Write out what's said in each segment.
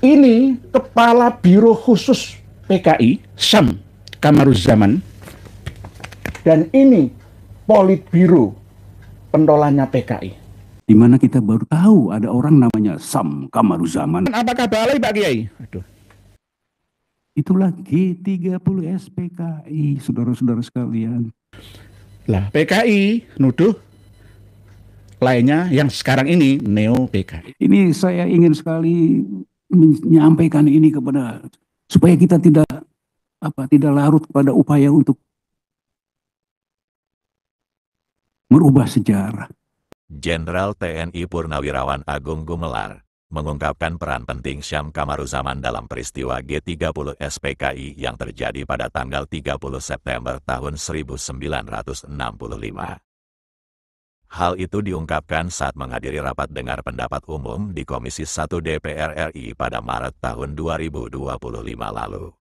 Ini Kepala Biro Khusus PKI, Syam Kamaruzzaman, dan ini Politbiro pentolanya PKI. Di mana kita baru tahu ada orang namanya Syam Kamaruzzaman. Apakah balai Pak Kiai? Aduh. Itulah G30 SPKI, saudara-saudara sekalian. Lah, PKI nuduh lainnya yang sekarang ini Neo PKI. Ini saya ingin sekali menyampaikan ini kepada supaya kita tidak larut pada upaya untuk merubah sejarah. Jenderal TNI Purnawirawan Agung Gumelar mengungkapkan peran penting Syam Kamaruzzaman dalam peristiwa G30 SPKI yang terjadi pada tanggal 30 September tahun 1965. Hal itu diungkapkan saat menghadiri rapat dengar pendapat umum di Komisi 1 DPR RI pada Maret tahun 2025 lalu.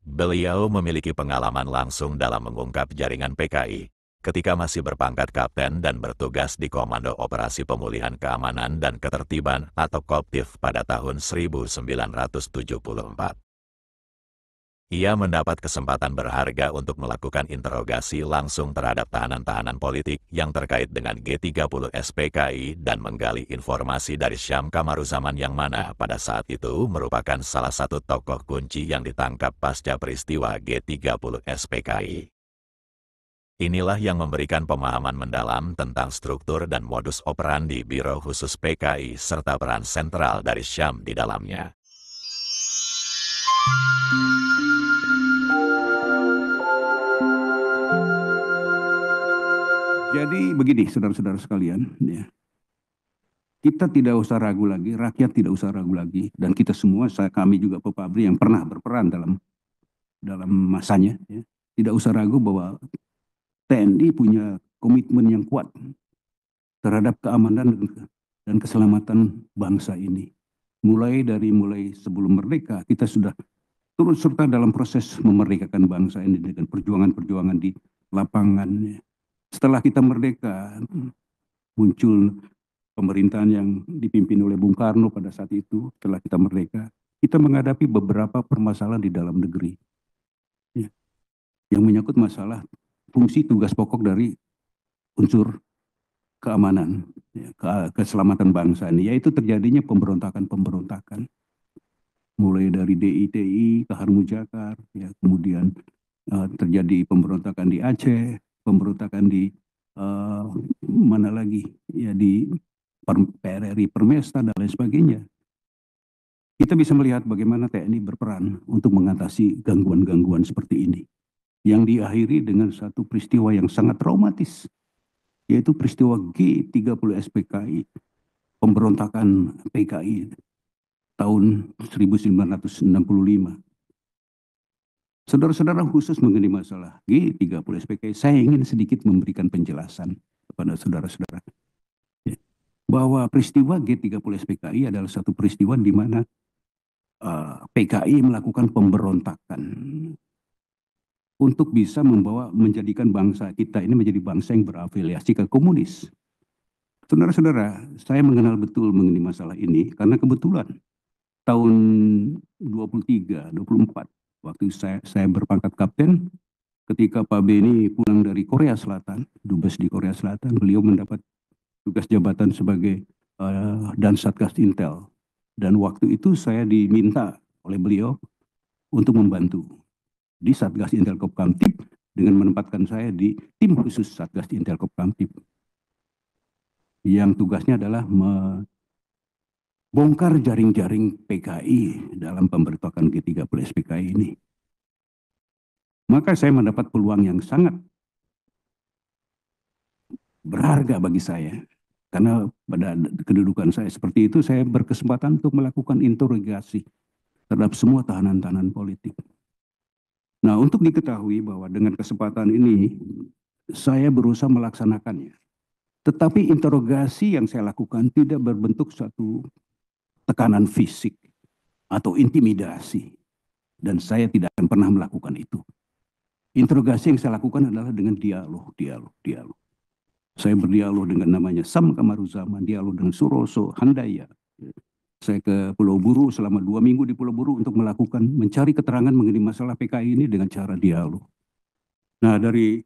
Beliau memiliki pengalaman langsung dalam mengungkap jaringan PKI ketika masih berpangkat kapten dan bertugas di Komando Operasi Pemulihan Keamanan dan Ketertiban atau Koptif pada tahun 1974. Ia mendapat kesempatan berharga untuk melakukan interogasi langsung terhadap tahanan-tahanan politik yang terkait dengan G30 SPKI dan menggali informasi dari Syam Kamaruzzaman yang mana pada saat itu merupakan salah satu tokoh kunci yang ditangkap pasca peristiwa G30 SPKI. Inilah yang memberikan pemahaman mendalam tentang struktur dan modus operandi Biro Khusus PKI serta peran sentral dari Syam di dalamnya. Jadi begini, saudara-saudara sekalian, ya. Kita tidak usah ragu lagi, rakyat tidak usah ragu lagi, dan kita semua, kami juga Pepabri yang pernah berperan dalam masanya, ya. Tidak usah ragu bahwa TNI punya komitmen yang kuat terhadap keamanan dan keselamatan bangsa ini. Mulai sebelum merdeka, kita sudah turut serta dalam proses memerdekakan bangsa ini dengan perjuangan-perjuangan di lapangan. Setelah kita merdeka, muncul pemerintahan yang dipimpin oleh Bung Karno pada saat itu. Setelah kita merdeka, kita menghadapi beberapa permasalahan di dalam negeri, ya, yang menyangkut masalah fungsi tugas pokok dari unsur keamanan, ya, keselamatan bangsa ini, yaitu terjadinya pemberontakan-pemberontakan, mulai dari DITI, Kahar Mujakar, ya, kemudian terjadi pemberontakan di Aceh, pemberontakan di mana lagi, ya, di PRRI Permesta dan lain sebagainya. Kita bisa melihat bagaimana TNI berperan untuk mengatasi gangguan-gangguan seperti ini, yang diakhiri dengan satu peristiwa yang sangat traumatis, yaitu peristiwa G30 SPKI, pemberontakan PKI tahun 1965. Saudara-saudara, khusus mengenai masalah G30 SPKI, saya ingin sedikit memberikan penjelasan kepada saudara-saudara, ya, bahwa peristiwa G30 SPKI adalah satu peristiwa di mana PKI melakukan pemberontakan untuk bisa menjadikan bangsa kita ini menjadi bangsa yang berafiliasi ke komunis. Saudara-saudara, saya mengenal betul mengenai masalah ini karena kebetulan tahun 24, waktu saya berpangkat kapten, ketika Pak Beni pulang dari Korea Selatan, dubes di Korea Selatan, beliau mendapat tugas jabatan sebagai dan Satgas Intel. Dan waktu itu saya diminta oleh beliau untuk membantu di Satgas Intel Kopkamtib dengan menempatkan saya di tim khusus Satgas Intel Kopkamtib yang tugasnya adalah membongkar jaring-jaring PKI dalam pemberontakan G30 SPKI ini. Maka saya mendapat peluang yang sangat berharga bagi saya, karena pada kedudukan saya seperti itu, saya berkesempatan untuk melakukan interogasi terhadap semua tahanan-tahanan politik. Nah, untuk diketahui bahwa dengan kesempatan ini saya berusaha melaksanakannya. Tetapi interogasi yang saya lakukan tidak berbentuk suatu tekanan fisik atau intimidasi. Dan saya tidak akan pernah melakukan itu. Interogasi yang saya lakukan adalah dengan dialog. Saya berdialog dengan namanya Syam Kamaruzzaman, dialog dengan Suroso, Handaya, Saya ke Pulau Buru selama 2 minggu di Pulau Buru untuk mencari keterangan mengenai masalah PKI ini dengan cara dialog. Nah, dari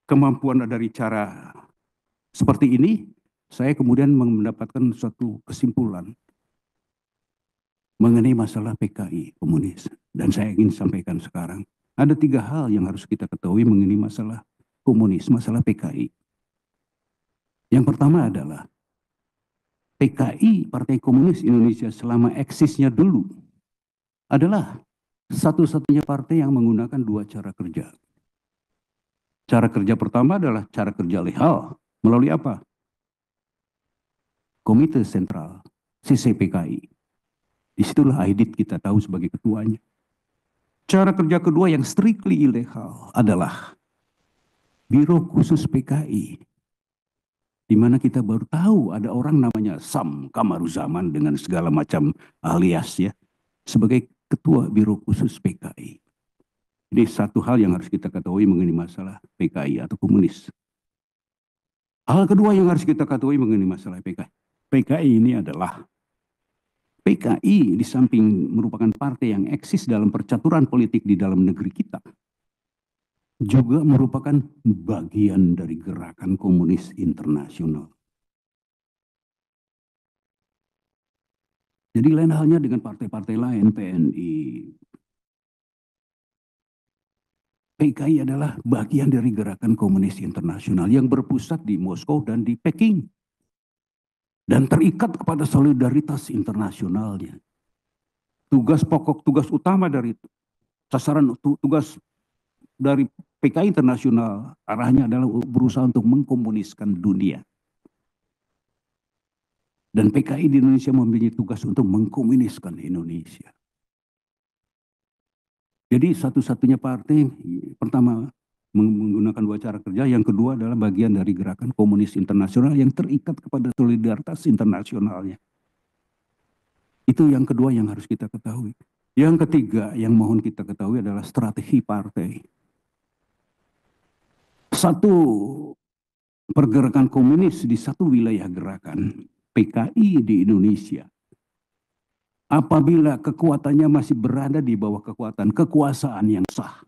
kemampuan dari cara seperti ini, saya kemudian mendapatkan suatu kesimpulan mengenai masalah PKI komunis. Dan saya ingin sampaikan sekarang, ada 3 hal yang harus kita ketahui mengenai masalah komunis, masalah PKI. Yang pertama adalah PKI, Partai Komunis Indonesia selama eksisnya dulu adalah satu-satunya partai yang menggunakan 2 cara kerja. Cara kerja pertama adalah cara kerja legal. Melalui apa? Komite Sentral, CCPKI. Disitulah Aidit kita tahu sebagai ketuanya. Cara kerja kedua yang strictly ilegal adalah Biro Khusus PKI. Di mana kita baru tahu ada orang namanya Sam Kamaruzaman dengan segala macam alias ya, sebagai Ketua Biro Khusus PKI. Ini satu hal yang harus kita ketahui mengenai masalah PKI atau komunis. Hal kedua yang harus kita ketahui mengenai masalah PKI. PKI ini adalah PKI di samping merupakan partai yang eksis dalam percaturan politik di dalam negeri kita, juga merupakan bagian dari gerakan komunis internasional. Jadi lain halnya dengan partai-partai lain, PNI. PKI adalah bagian dari gerakan komunis internasional yang berpusat di Moskow dan di Peking. Dan terikat kepada solidaritas internasionalnya. Tugas pokok, tugas utama dari sasaran tugas dari PKI internasional arahnya adalah berusaha untuk mengkomuniskan dunia. Dan PKI di Indonesia mempunyai tugas untuk mengkomuniskan Indonesia. Jadi satu-satunya partai pertama menggunakan 2 cara kerja, yang kedua adalah bagian dari gerakan komunis internasional yang terikat kepada solidaritas internasionalnya. Itu yang kedua yang harus kita ketahui. Yang ketiga yang mohon kita ketahui adalah strategi partai. Satu pergerakan komunis di satu wilayah gerakan PKI di Indonesia, apabila kekuatannya masih berada di bawah kekuasaan yang sah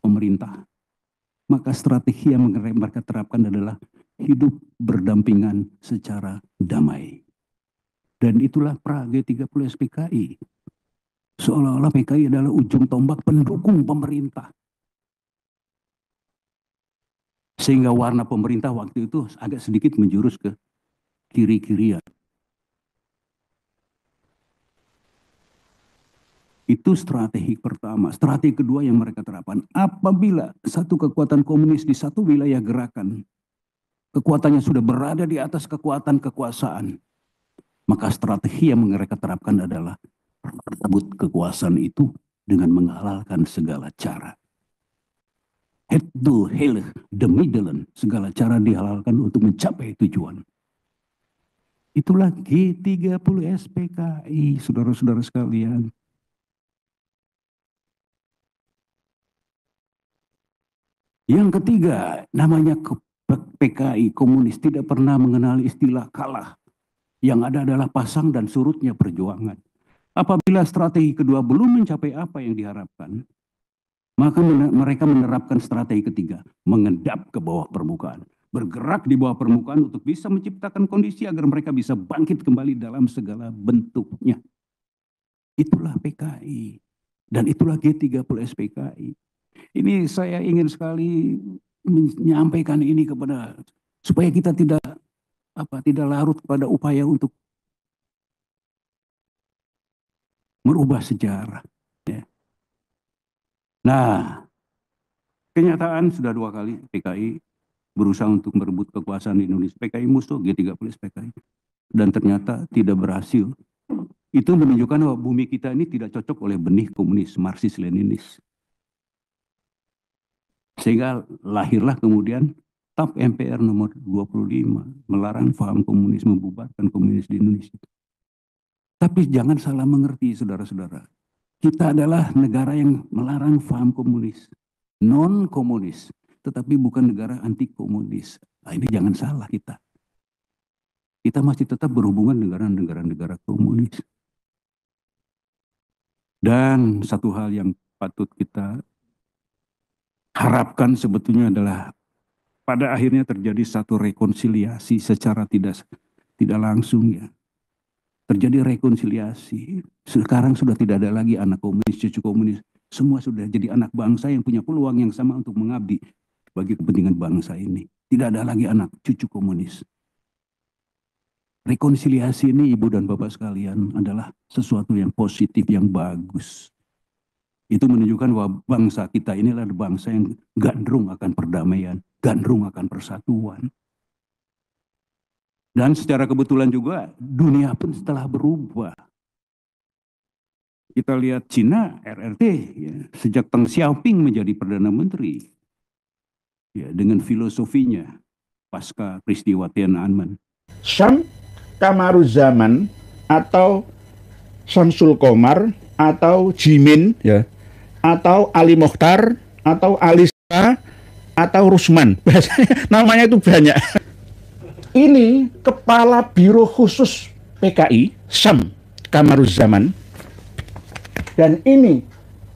pemerintah, maka strategi yang mereka terapkan adalah hidup berdampingan secara damai. Dan itulah pra G30 SPKI. Seolah-olah PKI adalah ujung tombak pendukung pemerintah. Sehingga warna pemerintah waktu itu agak sedikit menjurus ke kiri-kirian. Itu strategi pertama. Strategi kedua yang mereka terapkan, apabila satu kekuatan komunis di satu wilayah gerakan, kekuatannya sudah berada di atas kekuatan kekuasaan, maka strategi yang mereka terapkan adalah merebut kekuasaan itu dengan menghalalkan segala cara. Het doel heilig de middelen, segala cara dihalalkan untuk mencapai tujuan. Itulah G30 SPKI, saudara-saudara sekalian. Yang ketiga, namanya PKI komunis tidak pernah mengenali istilah kalah. Yang ada adalah pasang dan surutnya perjuangan. Apabila strategi kedua belum mencapai apa yang diharapkan, maka mereka menerapkan strategi ketiga, mengendap ke bawah permukaan. Bergerak di bawah permukaan untuk bisa menciptakan kondisi agar mereka bisa bangkit kembali dalam segala bentuknya. Itulah PKI. Dan itulah G30 SPKI. Ini saya ingin sekali menyampaikan ini kepada, supaya kita tidak larut pada upaya untuk merubah sejarah. Ya. Nah, kenyataan sudah 2 kali PKI berusaha untuk merebut kekuasaan di Indonesia. PKI musuh G30 SPKI. Dan ternyata tidak berhasil. Itu menunjukkan bahwa bumi kita ini tidak cocok oleh benih komunis, Marxis-Leninis. Sehingga lahirlah kemudian TAP MPR nomor 25, melarang paham komunis, membubarkan komunis di Indonesia. Tapi jangan salah mengerti, saudara-saudara. Kita adalah negara yang melarang paham komunis, non-komunis, tetapi bukan negara anti komunis. Nah, ini jangan salah kita. kita masih tetap berhubungan dengan negara-negara komunis. Dan satu hal yang patut kita harapkan sebetulnya adalah pada akhirnya terjadi satu rekonsiliasi secara tidak langsung ya. Terjadi rekonsiliasi. Sekarang sudah tidak ada lagi anak komunis, cucu komunis. Semua sudah jadi anak bangsa yang punya peluang yang sama untuk mengabdi bagi kepentingan bangsa ini. Tidak ada lagi anak cucu komunis. Rekonsiliasi ini Ibu dan Bapak sekalian adalah sesuatu yang positif, yang bagus. Itu menunjukkan bahwa bangsa kita ini adalah bangsa yang gandrung akan perdamaian, gandrung akan persatuan. Dan secara kebetulan juga dunia pun setelah berubah. Kita lihat Cina, RRT, ya, sejak Deng Xiaoping menjadi Perdana Menteri, ya, dengan filosofinya pasca peristiwa Tiananmen. Syam Kamaruzaman atau Syamsul Qomar atau Jimin, ya, atau Ali Mokhtar atau Ali Shah atau Rusman. Bahasanya, namanya itu banyak. Ini Kepala Biro Khusus PKI, Syam Kamaruzaman, dan ini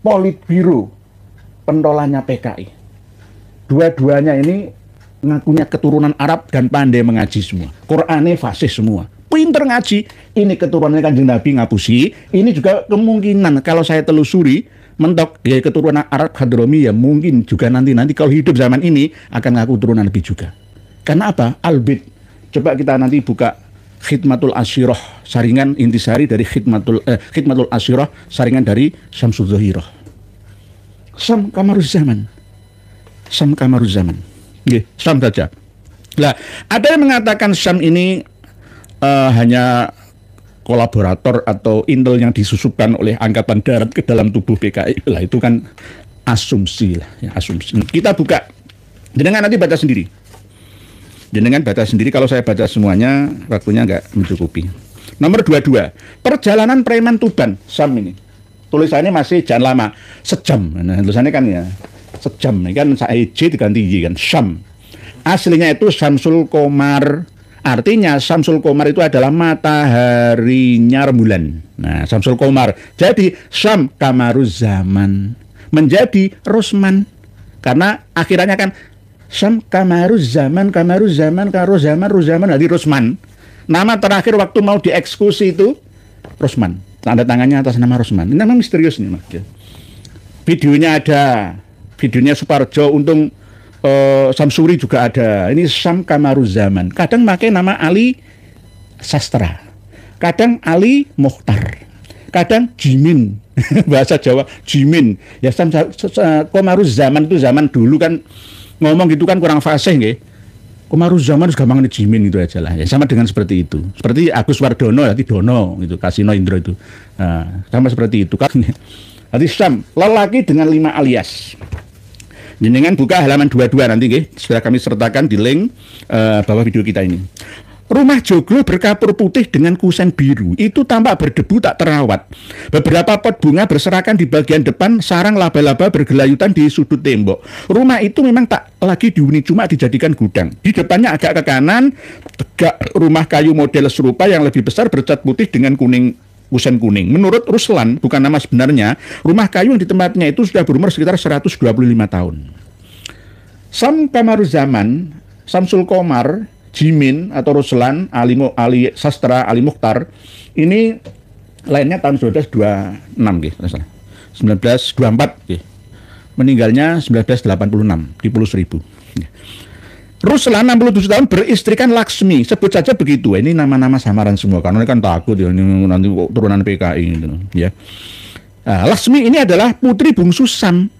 Politbiro pentolanya PKI. Dua-duanya ini ngakunya keturunan Arab dan pandai mengaji semua. Qur'annya fasih semua. Pinter ngaji. Ini keturunannya Kanjeng Nabi ngapusi. Ini juga kemungkinan kalau saya telusuri mentok ya keturunan Arab Hadrami ya mungkin juga nanti kalau hidup zaman ini akan ngaku turunan Nabi juga. Karena apa? Albid. Coba kita nanti buka Khidmatul Asyirah, saringan intisari dari Khidmatul Asyirah, saringan dari Syamsul Zahirah. Syam Kamaruzaman. Syam Kamaruzaman. Nggih, Syam saja. Nah, ada yang mengatakan Syam ini hanya kolaborator atau intel yang disusupkan oleh Angkatan Darat ke dalam tubuh PKI. Lah itu kan asumsi lah, ya, asumsi. Kita buka. Jenengan nanti baca sendiri. Jenengan baca sendiri, kalau saya baca semuanya waktunya nggak mencukupi. Nomor 22, perjalanan preman Tuban, Syam ini. Tulisannya masih jangan lama, sejam. Nah, tulisannya kan ya sejam, ini kan saya diganti Y kan, Syam. Aslinya itu Syamsul Qomar. Artinya Syamsul Qomar itu adalah mataharinya rembulan. Nah, Syamsul Qomar. Jadi Syam Kamaruzaman menjadi Rusman. Karena akhirannya kan Syam Kamaruzaman, Ruzaman, jadi Rusman. Nama terakhir waktu mau dieksekusi itu Rusman. Tanda tangannya atas nama Rusman. Ini memang misterius nih, Mas. Videonya ada. Videonya Suparjo, Untung Samsuri juga ada. Ini Syam Kamaruzaman. Kadang pakai nama Ali Sastra. Kadang Ali Mokhtar. Kadang Jimin. Bahasa Jawa Jimin. Ya Syam Kamaruzaman itu zaman dulu kan ngomong gitu kan kurang fasih nggih. Kamaruzaman gampang Jimin itu aja lah. Ya, sama dengan seperti itu. Seperti Agus Wardono ya Dono gitu, Kasino Indro itu. Nah, sama seperti itu kan. Jadi Syam, lelaki dengan 5 alias. Jenengan buka halaman 22 nanti nggih, sudah kami sertakan di link bawah video kita ini. Rumah joglo berkapur putih dengan kusen biru. Itu tampak berdebu tak terawat. Beberapa pot bunga berserakan di bagian depan, sarang laba-laba bergelayutan di sudut tembok. Rumah itu memang tak lagi dihuni, cuma dijadikan gudang. Di depannya agak ke kanan, tegak rumah kayu model serupa yang lebih besar bercat putih dengan kusen kuning. Menurut Ruslan, bukan nama sebenarnya, rumah kayu yang di tempatnya itu sudah berumur sekitar 125 tahun. Syam Kamaruzaman, Syamsul Qomar, Jimin atau Ruslan, Ali Sastra, Ali Mokhtar, ini lainnya tahun 1926 gitu, 1924 gitu. Meninggalnya 1986 di Pulau Seribu. Ruslan 67 tahun beristrikan Laksmi, sebut saja begitu. Ini nama-nama samaran semua karena kan takut ya ini nanti turunan PKI gitu ya. Nah, Laksmi ini adalah putri bungsu Syam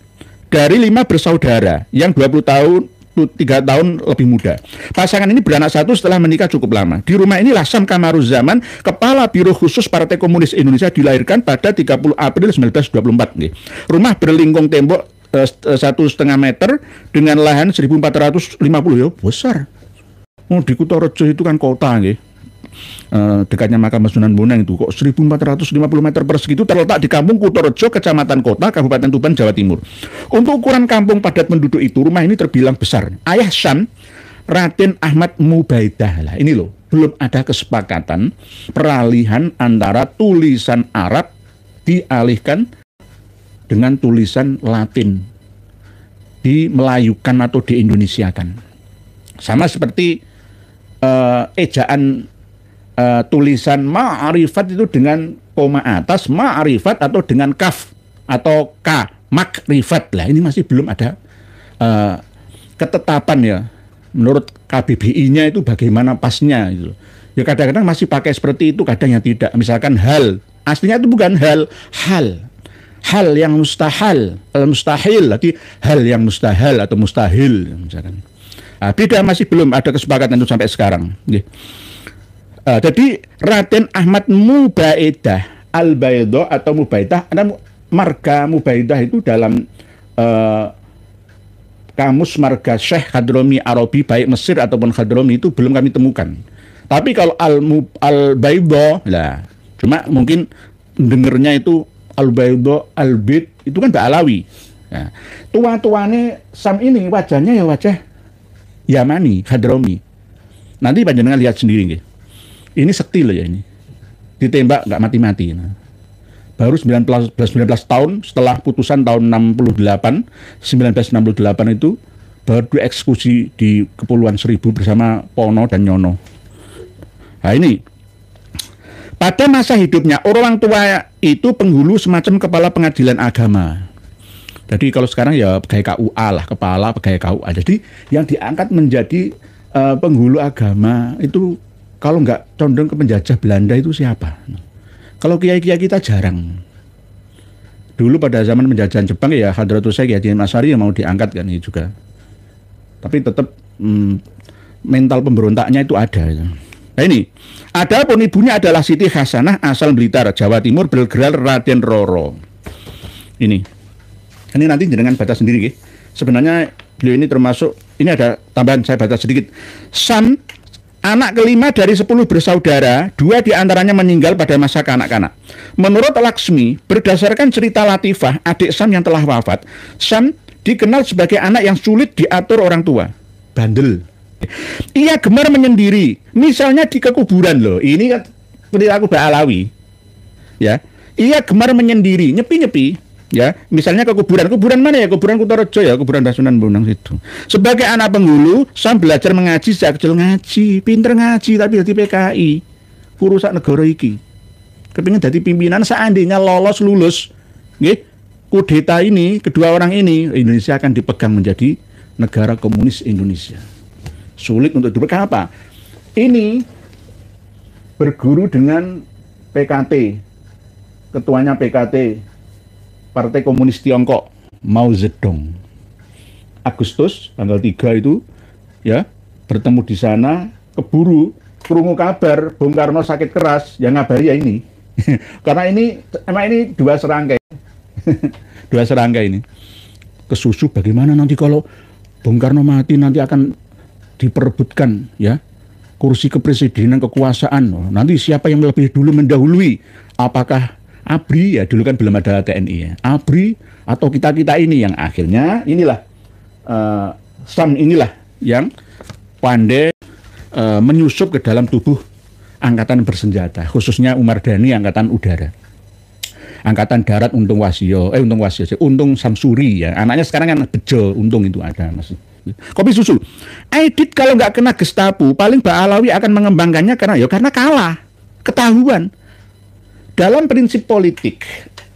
dari 5 bersaudara yang 20 tahun 3 tahun lebih muda. Pasangan ini beranak satu setelah menikah cukup lama. Di rumah inilah Syam Kamaruzaman, Kepala Biro Khusus Partai Komunis Indonesia, dilahirkan pada 30 April 1924. Rumah berlingkung tembok 1,5 meter dengan lahan 1.450 ya, besar. Oh, di Kutorejo itu kan kota nggih. Dekatnya makam Sunan Bonang itu kok 1.450 meter persegi itu terletak di Kampung Kutorejo, Kecamatan Kota, Kabupaten Tuban, Jawa Timur. Untuk ukuran kampung padat penduduk itu, rumah ini terbilang besar. Ayah Syam Raden Ahmad Mubaidah. Lah ini loh, belum ada kesepakatan peralihan antara tulisan Arab dialihkan dengan tulisan Latin, dimelayukan atau diindonesiakan. Sama seperti ejaan tulisan ma'rifat itu dengan koma atas, ma'rifat atau dengan kaf atau k, makrifat. Lah ini masih belum ada ketetapan ya. Menurut KBBI-nya itu bagaimana pasnya gitu. Ya kadang-kadang masih pakai seperti itu, kadang yang tidak. Misalkan hal, aslinya itu bukan hal, hal yang mustahil, lagi hal yang mustahil atau mustahil misalkan. Nah, beda, masih belum ada kesepakatan itu sampai sekarang. Jadi Raden Ahmad Mubaidah Al-Baidah atau Mubaidah, ada marga Mubaidah itu dalam kamus marga Syekh Hadromi Arabi baik Mesir ataupun Hadromi itu belum kami temukan. Tapi kalau Al-Baidah lah, cuma mungkin dengernya itu Al-Baidah Al-Bid itu kan Ba'alawi. Nah, tua-tuane Sam ini wajahnya ya wajah Yamani, Hadromi. Nanti panjenengan lihat sendiri. Ini sekti loh ya ini. Ditembak nggak mati-mati. Nah, baru 19 tahun setelah putusan tahun 1968 itu baru dieksekusi di Kepulauan Seribu bersama Pono dan Nyono. Nah ini, pada masa hidupnya orang tua itu penghulu semacam kepala pengadilan agama. Jadi kalau sekarang ya pegawai KUA lah, kepala pegawai KUA. Jadi yang diangkat menjadi penghulu agama itu kalau nggak condong ke penjajah Belanda itu siapa? Kalau kiai-kiai kita jarang. Dulu pada zaman penjajahan Jepang ya Hadratus Syekh Haji Masari yang mau diangkat kan ini juga. Tapi tetap mental pemberontaknya itu ada. Nah ini, adapun ibunya adalah Siti Hasanah asal Blitar, Jawa Timur, bergelar Raden Roro. Ini nanti jenengan baca sendiri. Sebenarnya beliau ini termasuk, ini ada tambahan saya baca sedikit. Sam, anak kelima dari 10 bersaudara, 2 diantaranya meninggal pada masa kanak-kanak. Menurut Laksmi, berdasarkan cerita Latifah, adik Sam yang telah wafat, Sam dikenal sebagai anak yang sulit diatur orang tua. Bandel. Ia gemar menyendiri, misalnya di kekuburan loh. Ini kan perilaku Ba'alawi. Ya, ia gemar menyendiri, nyepi-nyepi. Ya, misalnya ke kuburan mana ya? Kuburan Kutorejo ya, kuburan Sunan Bonang situ. Sebagai anak penghulu, Sam belajar mengaji sejak kecil, ngaji, pinter ngaji tapi jadi PKI. Kurusak negara iki. Kepingin jadi pimpinan, seandainya lulus, nggih, kudeta ini, kedua orang ini, Indonesia akan dipegang menjadi negara komunis Indonesia. Sulit untuk dipegang apa? Ini berguru dengan PKT, ketuanya PKT, Partai Komunis Tiongkok, Mao Zedong. Agustus tanggal 3 itu ya bertemu di sana, keburu krungu kabar Bung Karno sakit keras, yang ngabari ya ini. Karena ini emang ini dua serangkai. Dua serangkai ini. Kesusu bagaimana nanti kalau Bung Karno mati nanti akan diperebutkan ya kursi kepresidenan, kekuasaan. Nanti siapa yang lebih dulu mendahului? Apakah ABRI, ya dulu kan belum ada TNI ya, ABRI atau kita-kita ini yang akhirnya inilah Sam inilah yang pandai menyusup ke dalam tubuh angkatan bersenjata, khususnya Umar Dhani angkatan udara, angkatan darat Untung Samsuri ya, anaknya sekarang kan Bejo Untung itu ada masih. Kopi susu. Aidit kalau nggak kena Gestapo paling Ba'alawi akan mengembangkannya karena kalah, ketahuan. Dalam prinsip politik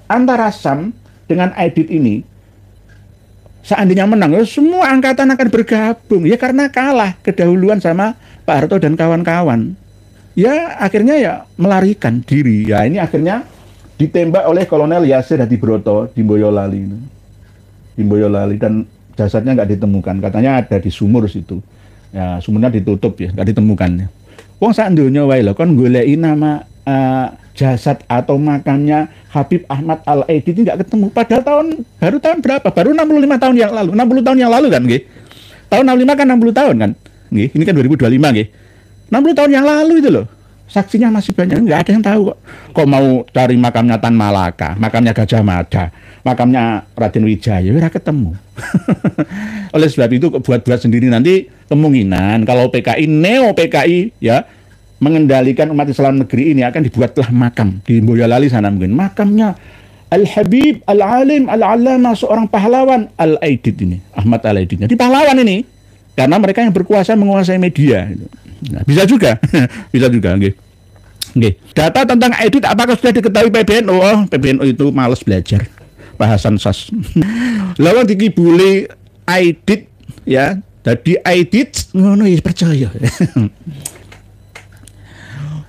antara Sam dengan Aidit ini, seandainya menang, ya semua angkatan akan bergabung. Ya karena kalah kedahuluan sama Pak Harto dan kawan-kawan. Ya akhirnya ya melarikan diri. Ya ini akhirnya ditembak oleh Kolonel Yasir Hadibroto di Boyolali. Di Boyolali dan jasadnya nggak ditemukan. Katanya ada di sumur situ. Ya sumurnya ditutup ya, nggak ditemukan. Wong sak donya wae lho kon goleki nama jasad atau makamnya Habib Ahmad Al-Aidit ini nggak ketemu. Padahal baru tahun berapa? Baru 65 tahun yang lalu. 60 tahun yang lalu kan, nggih. Tahun 65 kan 60 tahun kan. Nggih, ini kan 2025 nggih. 60 tahun yang lalu itu loh. Saksinya masih banyak, nggak ada yang tahu kok. Kok mau cari makamnya Tan Malaka, makamnya Gajah Mada, makamnya Raden Wijaya, ora ketemu. Oleh sebab itu buat-buat sendiri, nanti kemungkinan kalau PKI, neo PKI ya, mengendalikan umat Islam negeri ini akan dibuatlah makam di Boyolali sana, mungkin makamnya Al-Habib, Al-Alim, Al-Allamah, seorang pahlawan Al-Aidid ini, Ahmad Al-Aidid. Jadi pahlawan ini, karena mereka yang berkuasa menguasai media. Nah, bisa juga, bisa juga. Okay. Okay. Data tentang Aidid apakah sudah diketahui PBNU? Oh, PBNU itu males belajar bahasan SAS. Lawan dikibuli Aidid ya, jadi Aidid ngono ya percaya.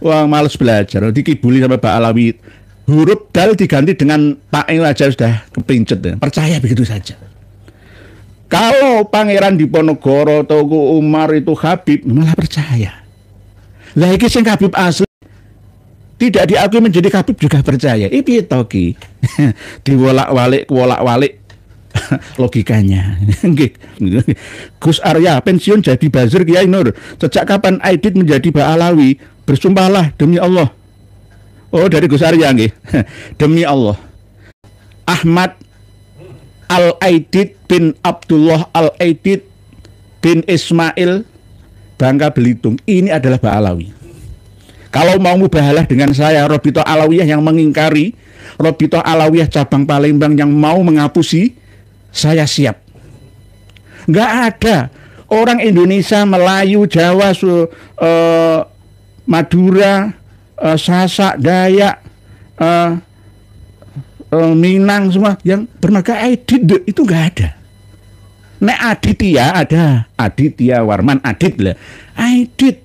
Wah, males belajar, dikibuli sama Pak Alawi. Huruf dal diganti dengan Pak Eng aja sudah kepincet ya. Percaya begitu saja. Kalau Pangeran Diponegoro, Teuku Umar itu Habib, malah percaya. Lah iki sing Habib asli tidak diakui menjadi Habib juga percaya. Piye to ki? Diwolak-walik logikanya. Gus Arya pensiun jadi buzzer Kiai Nur. Sejak kapan Aidid menjadi Ba'alawi? Bersumpahlah demi Allah. Oh, dari Gus Arya nggih. Demi Allah. Ahmad Al-Aidid bin Abdullah Al-Aidid bin Ismail Bangka Belitung. Ini adalah Ba'alawi. Kalau mau mubahalah dengan saya, Robito Alawiyah yang mengingkari, Robito Alawiyah cabang Palembang yang mau menghapusi, saya siap. Nggak ada orang Indonesia, Melayu, Jawa, Madura, Sasak, Dayak, Minang semua yang bermarga Aidid itu nggak ada. Nek Aditya ada, Aditya Warman Adit lah, Aidid.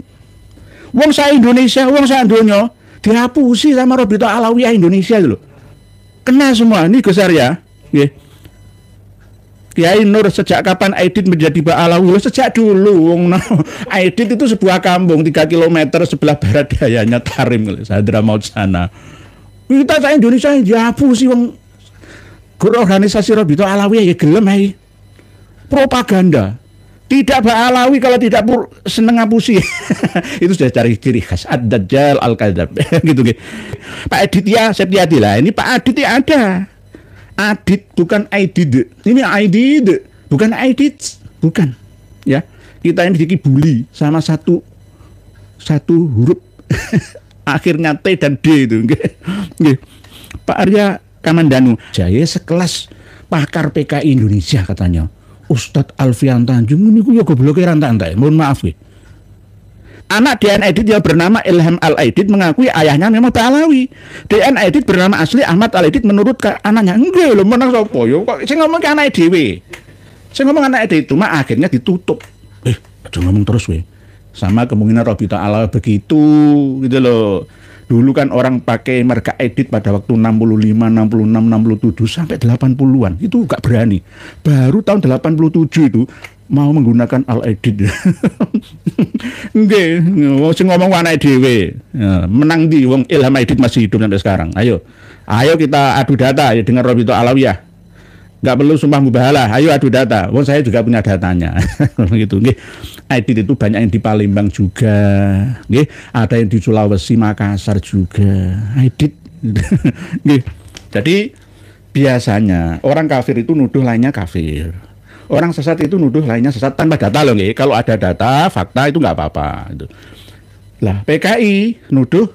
Wong sa Indonesia, wong sa donya dihapusi sama Robito Alawiyah Indonesia loh. Kena semua ini Gus Arya. Nggih. Kiai Nur, sejak kapan Aidid menjadi Ba'alawi? Sejak dulu. Aidid itu sebuah kampung 3 km sebelah barat dayanya Tarim, Hadramaut sana. Kita sa Indonesia yang dihapusi wong organisasi Robito Alawiyah ya gelem ae. Propaganda. Tidak Ba'alawi kalau tidak seneng ngapusi. Itu sudah ciri khas Ad-Dajjal Al-Kadzab. Gitu gitu. Pak Aditya Septiadi lah. Ini Pak Aditya ada. Adit bukan Aidid. Ini Aidid, bukan Aidid, bukan. Ya. Kita ini dikibuli sama satu huruf. Akhirnya T dan D itu. Pak Arya Kamandanu, Jaya sekelas pakar PKI Indonesia katanya. Ustadz Alfian Tanjung ini ya goblokeran tak, mohon maaf ya. Anak DN Aidid yang bernama Ilham Al-Aidid mengakui ayahnya memang Ba'alawi. DN Aidid bernama asli Ahmad Al-Aidid menurut anaknya. Enggak lho, menang sapa yo kok sing ngomong ke anake dhewe. Sing ngomong anake itu mah akhirnya ditutup. Aja ngomong terus we. Sama kemungkinan Robito Alawiyah begitu gitu loh. Dulu kan orang pakai marga Aidid pada waktu 65, 66, 67 sampai 80-an. Itu gak berani. Baru tahun 87 itu mau menggunakan Al-Aidid. Nggih, sing ngomong anake dhewe. Menang di wong Ilham Aidid masih hidup sampai sekarang. Ayo kita adu data ya dengan Robito Alawiyah. Nggak perlu sumpah mubahalah, ayo adu data. Wong saya juga punya datanya. Gitu nggih. Aidid itu banyak yang di Palembang juga, nggih. Ada yang di Sulawesi, Makassar juga. Aidid. Nggih. Jadi biasanya orang kafir itu nuduh lainnya kafir. Orang sesat itu nuduh lainnya sesat tanpa data loh nggih. Kalau ada data, fakta itu nggak apa-apa gitu. Lah PKI nuduh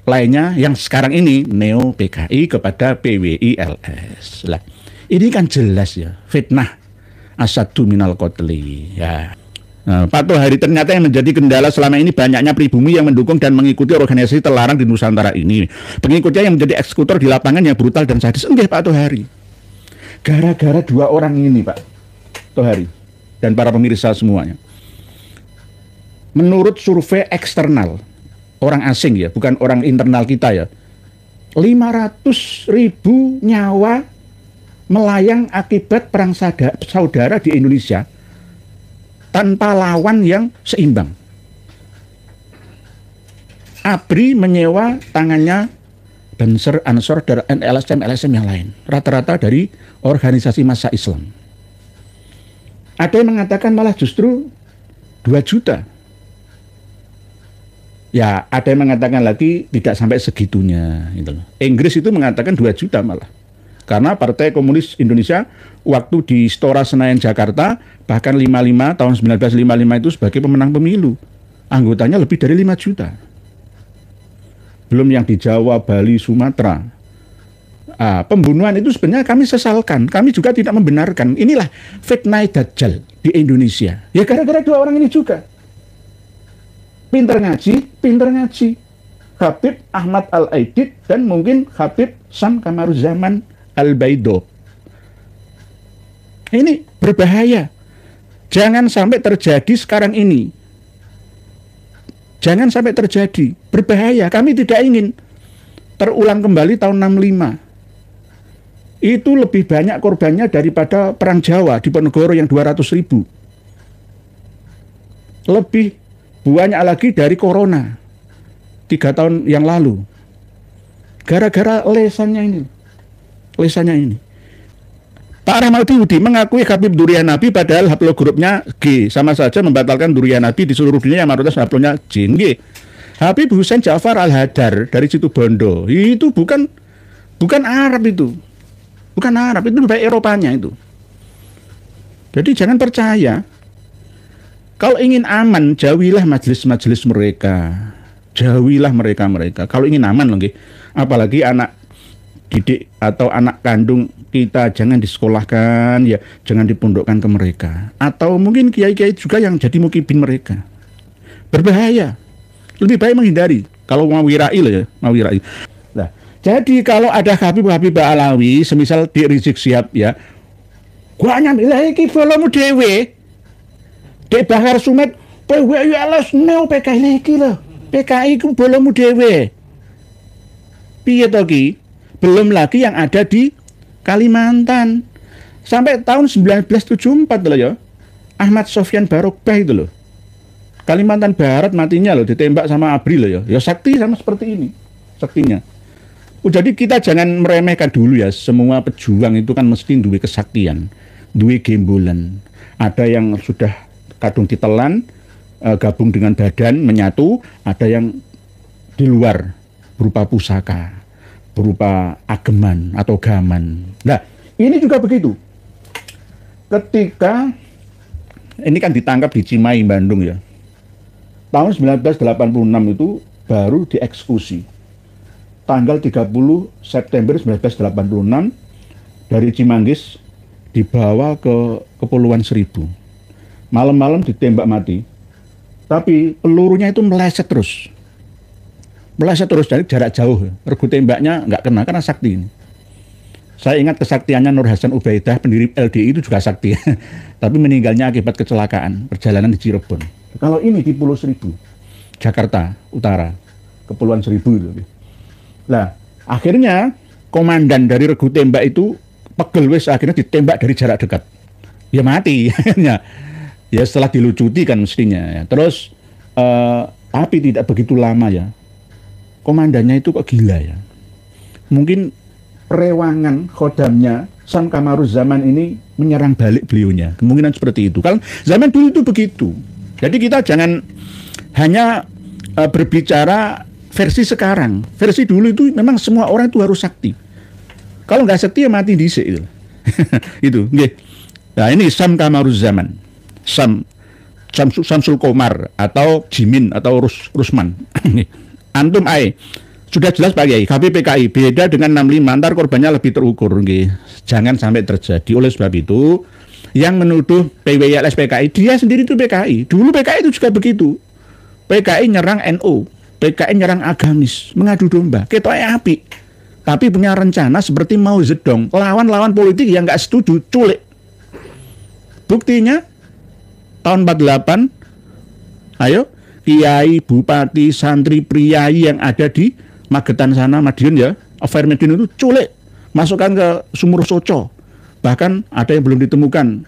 lainnya yang sekarang ini neo PKI kepada PWI-LS. Lah ini kan jelas ya fitnah asadu minal qotli ya. Nah, Pak Tohari, ternyata yang menjadi kendala selama ini banyaknya pribumi yang mendukung dan mengikuti organisasi terlarang di Nusantara ini. Pengikutnya yang menjadi eksekutor di lapangan yang brutal dan sadis. Enggak Pak Tohari. Gara-gara dua orang ini Pak Tohari dan para pemirsa semuanya. Menurut survei eksternal orang asing ya, bukan orang internal kita ya, 500.000 nyawa melayang akibat perang saudara di Indonesia tanpa lawan yang seimbang. ABRI menyewa tangannya Banser, Ansor, dan LSM yang lain. Rata-rata dari organisasi massa Islam. Ada yang mengatakan malah justru 2 juta. Ya, ada yang mengatakan lagi tidak sampai segitunya. Gitu loh. Inggris itu mengatakan 2 juta malah. Karena Partai Komunis Indonesia waktu di Istora Senayan Jakarta bahkan 55 tahun 1955 itu sebagai pemenang pemilu. Anggotanya lebih dari 5 juta. Belum yang di Jawa, Bali, Sumatera. Pembunuhan itu sebenarnya kami sesalkan. Kami juga tidak membenarkan. Inilah fitnah Dajjal di Indonesia. Ya gara-gara 2 orang ini juga. Pinter ngaji. Habib Ahmad Al-Aidid dan mungkin Habib Syam Kamaruzaman Al-Baido. Ini berbahaya. Jangan sampai terjadi sekarang ini. Jangan sampai terjadi. Berbahaya. Kami tidak ingin terulang kembali tahun 65. Itu lebih banyak korbannya daripada Perang Jawa di Ponorogo yang 200.000. Lebih banyak lagi dari Corona 3 tahun yang lalu. Gara-gara lesannya ini. Pak Rahmawati Hudi mengakui Habib Durian Nabi padahal haplogrupnya G. Sama saja membatalkan Durian Nabi di seluruh dunia yang mayoritas haplonya J. G. Habib Hussein Ja'far Al-Hadar dari Situbondo. Itu bukan Arab itu. Bukan Arab, itu lebih baik Eropanya itu. Jadi jangan percaya. Kalau ingin aman, jauhilah majelis-majelis mereka. Jauhilah mereka. Kalau ingin aman loh, apalagi anak didik atau anak kandung kita jangan disekolahkan, ya jangan dipondokkan ke mereka. Atau mungkin kiai-kiai juga yang jadi mukibin mereka. Berbahaya. Lebih baik menghindari. Kalau mau wirai loh ya, mau wirai. Nah, jadi kalau ada Habib Alawi, semisal di Rizik Syihab ya, gua nyambil iki bolomu dhewe. Dek Bahar Sumet, kowe ya les neo PKI iki lho. PKI ku bolomu dhewe. Piye to ki? Belum lagi yang ada di Kalimantan. Sampai tahun 1974 loh ya. Ahmad Sofyan Barokbah itu loh. Kalimantan Barat matinya loh, ditembak sama ABRI loh ya. Ya sakti sama seperti ini. Saktinya. Jadi kita jangan meremehkan dulu ya. Semua pejuang itu kan mesti duwe kesaktian, duwe gembolan. Ada yang sudah kadung ditelan, gabung dengan badan, menyatu. Ada yang di luar berupa pusaka, berupa ageman atau gaman. Nah, ini juga begitu. Ketika ini kan ditangkap di Cimahi, Bandung ya. Tahun 1986 itu baru dieksekusi. Tanggal 30 September 1986 dari Cimanggis dibawa ke Kepulauan Seribu. Malam-malam ditembak mati. Tapi pelurunya itu meleset terus. Dari jarak jauh. Regu tembaknya nggak kena karena sakti ini. Saya ingat kesaktiannya Nur Hasan Ubaidah, pendiri LDI itu juga sakti. Tapi meninggalnya akibat kecelakaan perjalanan di Cirebon. Kalau ini di Pulau Seribu, Jakarta Utara, Kepulauan Seribu itu. Nah, akhirnya komandan dari regu tembak itu pegel wes, akhirnya ditembak dari jarak dekat. Ya mati akhirnya. Ya setelah dilucuti kan mestinya. Ya. Terus tapi tidak begitu lama ya. Komandannya itu kok gila ya. Mungkin perewangan khodamnya Syam Kamaruzaman ini menyerang balik beliaunya. Kemungkinan seperti itu. Kalau zaman dulu itu begitu. Jadi kita jangan hanya berbicara versi sekarang. Versi dulu itu memang semua orang itu harus sakti. Kalau nggak sakti ya mati dhisik itu. Itu. Okay. Nah ini Syam Kamaruzaman. Syamsul Komar atau Jimin atau Rusman. Antum ae. Sudah jelas Pak Kiai, KPPKI beda dengan 65, ntar korbannya lebih terukur. Okay. Jangan sampai terjadi. Oleh sebab itu, yang menuduh PWLS PKI, dia sendiri itu PKI. Dulu PKI itu juga begitu. PKI nyerang NU, PKI nyerang agamis, mengadu domba. Ketoknya api. Tapi punya rencana seperti Mao Zedong, lawan-lawan politik yang nggak setuju, culik. Buktinya, tahun 48, ayo, kiai, bupati, santri, priai yang ada di Magetan sana, Madiun ya, Affair Madiun itu culik, masukkan ke sumur Soco. Bahkan ada yang belum ditemukan.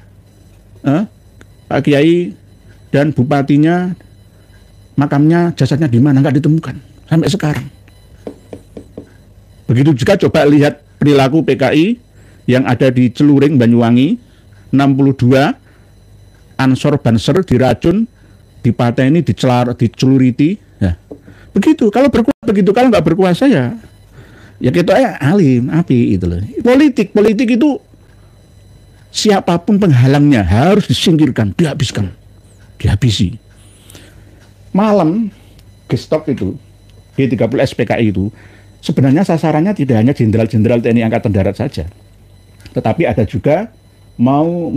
Pak Kiai dan bupatinya, makamnya, jasadnya di mana, nggak ditemukan sampai sekarang. Begitu juga coba lihat perilaku PKI yang ada di Celuring, Banyuwangi, 62 Ansor Banser diracun, dipateni, diceluriti. Ya. Begitu, kalau berkuasa begitu, kalau nggak berkuasa ya kita alim, api itu loh. Politik itu siapapun penghalangnya harus disingkirkan, dihabisi. Malam gestok itu, G30 SPKI itu, sebenarnya sasarannya tidak hanya jenderal-jenderal TNI Angkatan Darat saja, tetapi ada juga mau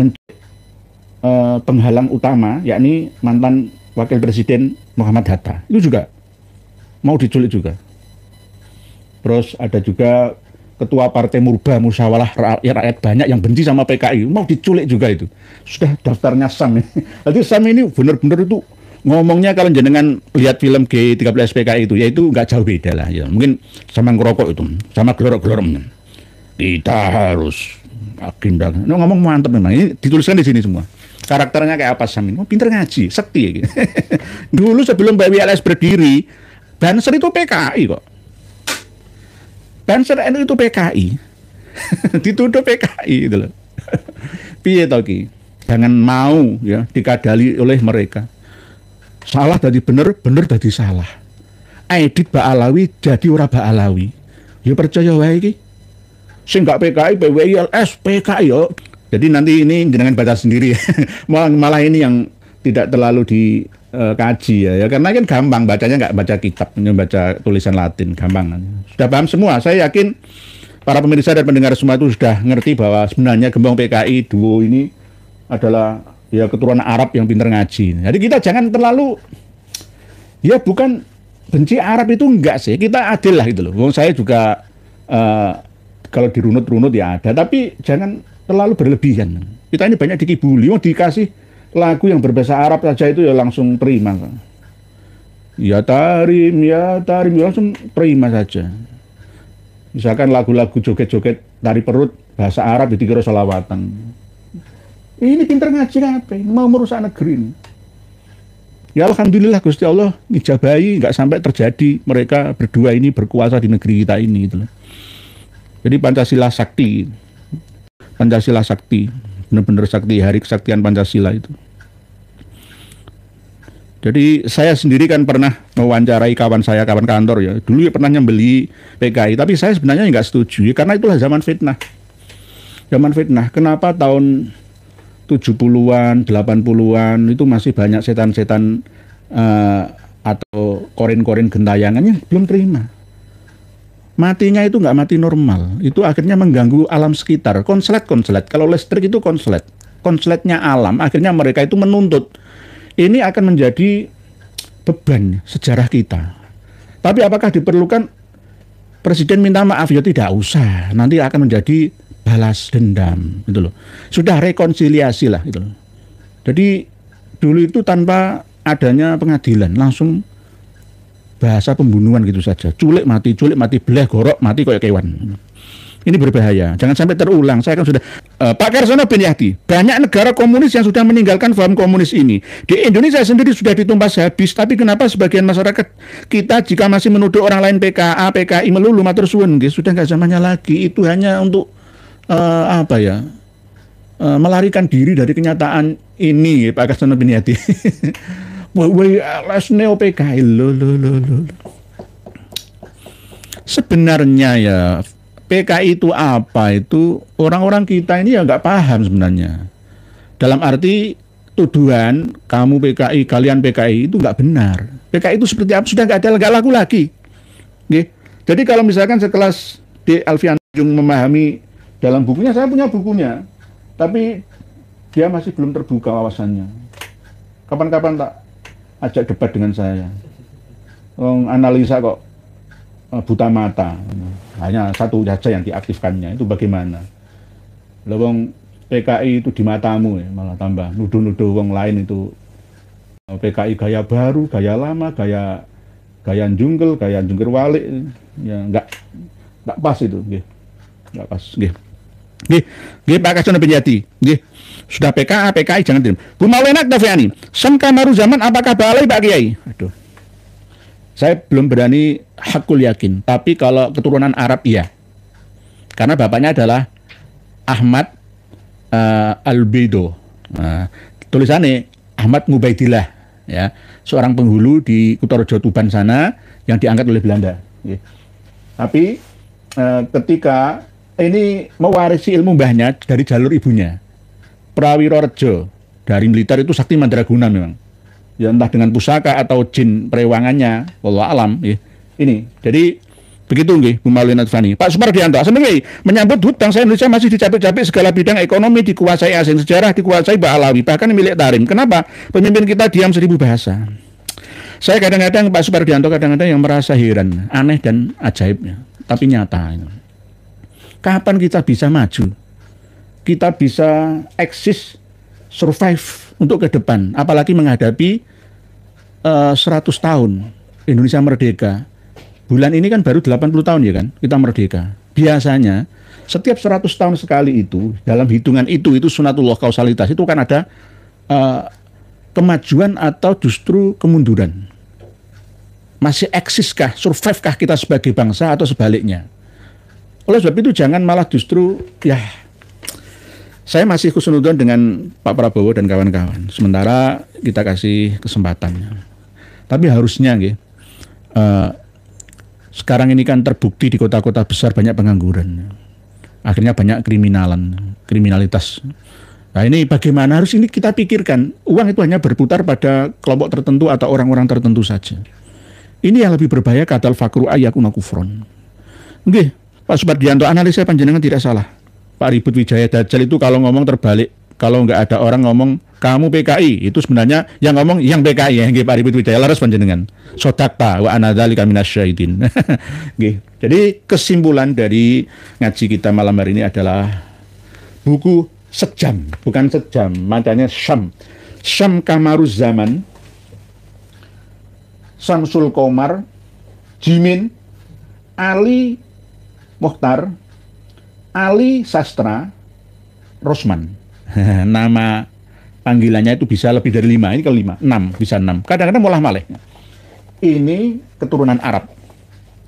penghalang utama, yakni mantan Wakil Presiden Muhammad Hatta, itu juga mau diculik juga. Terus ada juga Ketua Partai Murba Musyawarah Rakyat banyak yang benci sama PKI, mau diculik juga itu. Sudah daftarnya SAM. Jadi SAM ini benar-benar itu ngomongnya, kalau jenengan lihat film G30 SPKI itu, yaitu nggak jauh beda lah. Ya. Mungkin sama ngerokok itu, sama gelorok-geloroknya. Kita harus agenda. Ngomong mantep memang. Ini dituliskan di sini semua. Karakternya kayak apa Sam ini? Oh, pinter ngaji, sekti. Gitu. Dulu sebelum BWLS berdiri, Banser itu PKI kok. Banser NU itu PKI. Dituduh PKI gitu loh. Piye to ki? Jangan mau ya dikadali oleh mereka. Salah tadi bener, bener tadi salah. Edit Ba'alawi jadi ora Ba'alawi. Ya percaya wae iki. Sing gak PKI, BWLS, PKI yo. Jadi nanti ini jangan baca sendiri. Malah ini yang tidak terlalu dikaji ya, karena kan gampang bacanya, nggak baca kitab, baca tulisan Latin, gampang. Sudah paham semua. Saya yakin para pemirsa dan pendengar semua itu sudah ngerti bahwa sebenarnya Gembong PKI duo ini adalah ya keturunan Arab yang pintar ngaji. Jadi kita jangan terlalu, ya bukan benci Arab itu enggak sih, kita adil lah gitu loh. Saya juga kalau dirunut-runut ya ada, tapi jangan terlalu berlebihan. Kita ini banyak dikibuli, dikasih lagu yang berbahasa Arab saja itu ya langsung terima. Ya tarim, ya langsung terima saja. Misalkan lagu-lagu joget-joget tari perut bahasa Arab dikira sholawatan. Ini pinter ngaji apa? Mau merusak negeri ini. Ya alhamdulillah Gusti Allah ngijabahi, nggak sampai terjadi mereka berdua ini berkuasa di negeri kita ini gitu loh. Jadi Pancasila sakti. Pancasila sakti. Benar-benar sakti, hari kesaktian Pancasila itu. Jadi saya sendiri kan pernah mewawancarai kawan saya, kawan kantor ya. Dulu ya pernah nyembeli PKI, tapi saya sebenarnya nggak setuju ya, karena itulah zaman fitnah. Zaman fitnah. Kenapa tahun 70-an, 80-an itu masih banyak setan-setan atau korin-korin gentayangannya belum terima. Matinya itu nggak mati normal, itu akhirnya mengganggu alam sekitar. Konslet. Kalau listrik itu konsletnya alam. Akhirnya mereka itu menuntut. Ini akan menjadi beban sejarah kita. Tapi apakah diperlukan presiden minta maaf? Ya tidak usah. Nanti akan menjadi balas dendam, gitu loh. Sudah rekonsiliasi lah, gitu loh. Jadi dulu itu tanpa adanya pengadilan, langsung bahasa pembunuhan gitu saja. Culik mati, belah gorok mati kayak kewan. Ini berbahaya. Jangan sampai terulang. Saya kan sudah Pak Karsono bin Yahdi, banyak negara komunis yang sudah meninggalkan paham komunis ini. Di Indonesia sendiri sudah ditumpas habis. Tapi kenapa sebagian masyarakat kita jika masih menuduh orang lain PKA, PKI melulu matur suwun, sudah nggak zamannya lagi. Itu hanya untuk melarikan diri dari kenyataan ini, Pak Karsono bin Yahdi. WLS neo PKI lo. Sebenarnya ya PKI itu apa, itu orang-orang kita ini ya nggak paham sebenarnya. Dalam arti tuduhan kamu PKI, kalian PKI itu nggak benar. PKI itu seperti apa sudah nggak laku lagi. Oke. Jadi kalau misalkan sekelas D. Alfian Tanjung memahami dalam bukunya, saya punya bukunya, tapi dia masih belum terbuka wawasannya. Kapan-kapan tak ajak debat dengan saya. Analisa kok buta mata, hanya satu saja yang diaktifkannya, itu bagaimana? Wong PKI itu di matamu ya, malah tambah nuduh-nuduh wong lain itu PKI gaya baru, gaya lama, gaya jungle walik, ya nggak pas itu, nggak pas, Pak Karsono bin Yahdi, sudah PKI jangan diam. Bu Maulana Tafiani, Sam Kamaruzaman apakah balai Pak Kiai? Aduh. Saya belum berani hakul yakin, tapi kalau keturunan Arab iya. Karena bapaknya adalah Ahmad Al-Baido. Tulisannya Ahmad Mubaidillah, ya, seorang penghulu di Kutorejo Tuban sana yang diangkat oleh Belanda. Ya. Tapi ketika ini mewarisi ilmu mbahnya dari jalur ibunya, Prawiro Rejo dari militer itu sakti mandraguna memang. Ya entah dengan pusaka atau jin perewangannya, wallahu alam. Ya. Ini, jadi begitu nggih Bu Maulina Tsani. Pak Supardianto, sebenarnya menyambut hut bangsa Indonesia masih dicapek-capek segala bidang ekonomi dikuasai asing, sejarah dikuasai Mbak Alawi, bahkan milik Tarim. Kenapa? Pemimpin kita diam 1000 bahasa. Saya kadang-kadang Pak Supardianto kadang-kadang yang merasa heran, aneh dan ajaibnya, tapi nyata. Kapan kita bisa maju? Kita bisa eksis, survive untuk ke depan, apalagi menghadapi 100 tahun Indonesia merdeka. Bulan ini kan baru 80 tahun ya kan, kita merdeka. Biasanya setiap 100 tahun sekali itu, dalam hitungan itu sunatullah kausalitas, itu kan ada kemajuan atau justru kemunduran. Masih eksiskah, survive-kah kita sebagai bangsa atau sebaliknya? Oleh sebab itu jangan malah justru, ya saya masih khusnudon dengan Pak Prabowo dan kawan-kawan. Sementara kita kasih kesempatannya. Tapi harusnya sekarang ini kan terbukti di kota-kota besar banyak pengangguran. Akhirnya banyak kriminalitas. Nah ini bagaimana harus ini kita pikirkan. Uang itu hanya berputar pada kelompok tertentu atau orang-orang tertentu saja. Ini yang lebih berbahaya kadal fakru ayakuna kufron. Oke, Pak Supardianto, analisa panjenengan tidak salah. Pak Ribut Wijaya Dajjal itu kalau ngomong terbalik. Kalau nggak ada orang ngomong kamu PKI, itu sebenarnya yang ngomong yang PKI ya, Pak Ribut Wijaya, laras panjenengan. Sodakta wa anadzalika minasyaidin. Jadi kesimpulan dari ngaji kita malam hari ini adalah buku sejam, bukan sejam, macamnya Syam Kamaruz Zaman, Samsul Komar, Jimin, Ali Mokhtar, Ali Sastra, Rosman. Nama panggilannya itu bisa lebih dari 5, ini ke 5, 6, bisa 6. Kadang-kadang malah malih. Ini keturunan Arab.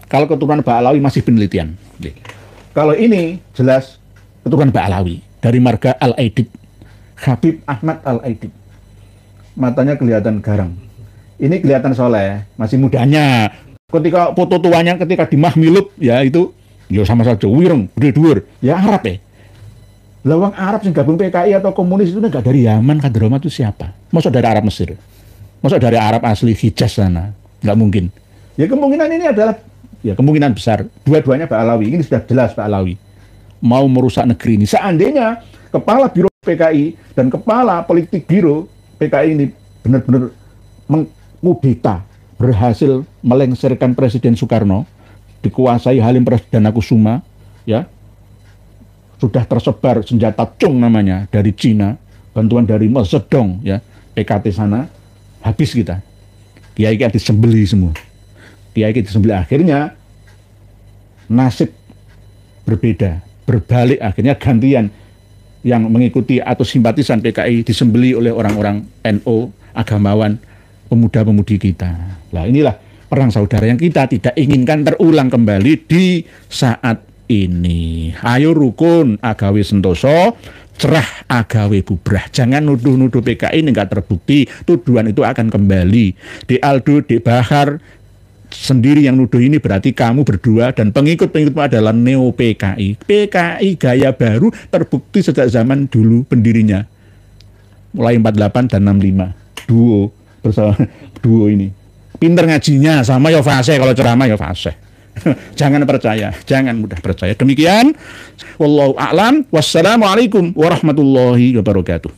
Kalau keturunan Ba'alawi masih penelitian. Kalau ini jelas keturunan Ba'alawi dari marga Al-Aidid, Habib Ahmad Al-Aidid. Matanya kelihatan garang. Ini kelihatan soleh, masih mudanya. Ketika foto tuanya ketika di Mahmilub ya itu ya sama saja wireng, gede-dhuwur, ya Arab ya. Lawang Arab yang gabung PKI atau komunis itu enggak dari Yaman, Hadramawt itu siapa? Masa dari Arab Mesir? Masa dari Arab asli Hijaz sana? Enggak mungkin. Ya kemungkinan ini adalah, ya kemungkinan besar. Dua-duanya Ba'alawi, ini sudah jelas Ba'alawi. Mau merusak negeri ini. Seandainya kepala biro PKI dan kepala politik biro PKI ini benar-benar mengkudeta, berhasil melengsarkan Presiden Soekarno, dikuasai Halim Perdana Kusuma, ya, sudah tersebar senjata Cung namanya dari Cina, bantuan dari Mao Zedong, ya, PKT sana, habis kita. Kiai disembeli semua. Kiai disembeli, akhirnya nasib berbeda, berbalik, akhirnya gantian yang mengikuti atau simpatisan PKI disembeli oleh orang-orang NU, agamawan, pemuda-pemudi kita. Nah inilah perang saudara yang kita tidak inginkan terulang kembali di saat ini. Ayo rukun agawe sentoso, cerah agawe bubrah. Jangan nuduh-nuduh PKI ini nggak terbukti. Tuduhan itu akan kembali. Di Aldo, di Bahar sendiri yang nuduh ini berarti kamu berdua dan pengikut-pengikutmu adalah neo PKI. PKI gaya baru terbukti sejak zaman dulu pendirinya. Mulai 48 dan 65. Duo bersama duo ini. Pinter ngajinya sama ya fase, kalau ceramah ya fase. Jangan percaya, jangan mudah percaya. Demikian, wallahu a'lam, wassalamualaikum warahmatullahi wabarakatuh.